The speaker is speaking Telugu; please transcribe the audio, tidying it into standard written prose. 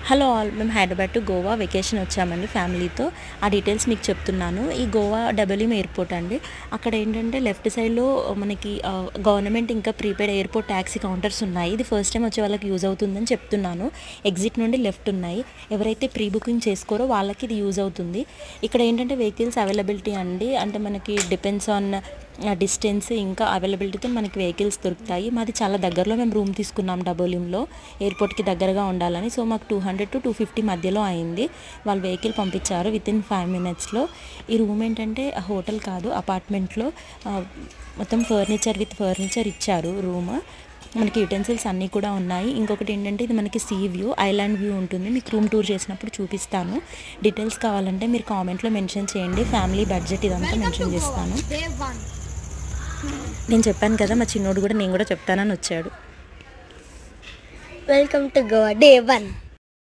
హలో ఆల్, మేము హైదరాబాద్ టు గోవా వెకేషన్ వచ్చామండి ఫ్యామిలీతో. ఆ డీటెయిల్స్ మీకు చెప్తున్నాను. ఈ గోవా డబ్ల్యూఎం ఎయిర్పోర్ట్ అండి. అక్కడ ఏంటంటే లెఫ్ట్ సైడ్లో మనకి గవర్నమెంట్ ఇంకా ప్రీపెయిడ్ ఎయిర్పోర్ట్ ట్యాక్సీ కౌంటర్స్ ఉన్నాయి. ఇది ఫస్ట్ టైం వచ్చే వాళ్ళకి యూజ్ అవుతుందని చెప్తున్నాను. ఎగ్జిట్ నుండి లెఫ్ట్ ఉన్నాయి. ఎవరైతే ప్రీ బుకింగ్ చేసుకోరో వాళ్ళకి ఇది యూజ్ అవుతుంది. ఇక్కడ ఏంటంటే వెహికల్స్ అవైలబిలిటీ అండి, అంటే మనకి డిపెండ్స్ ఆన్ డిస్టెన్స్ ఇంకా అవైలబిలిటీతో మనకి వెహికల్స్ దొరుకుతాయి. మాది చాలా దగ్గరలో మేము రూమ్ తీసుకున్నాం డబోలింలో, ఎయిర్పోర్ట్కి దగ్గరగా ఉండాలని. సో మాకు 200 to 250 మధ్యలో అయింది. వాళ్ళు వెహికల్ పంపించారు వితిన్ 5 minutesలో. ఈ రూమ్ ఏంటంటే హోటల్ కాదు, అపార్ట్మెంట్లో మొత్తం ఫర్నిచర్ ఇచ్చారు రూమ్. మనకి యుటెన్సిల్స్ అన్నీ కూడా ఉన్నాయి. ఇంకొకటి ఏంటంటే ఇది మనకి సీ వ్యూ, ఐలాండ్ వ్యూ ఉంటుంది. మీకు రూమ్ టూర్ చేసినప్పుడు చూపిస్తాను. డీటెయిల్స్ కావాలంటే మీరు కామెంట్లో మెన్షన్ చేయండి. ఫ్యామిలీ బడ్జెట్ ఇదంతా మెన్షన్ చేస్తాను. నేను చెప్పాను కదా, మా చిన్నోడు కూడా నేను కూడా చెప్తానని వచ్చాడు. Welcome to Goa day 1.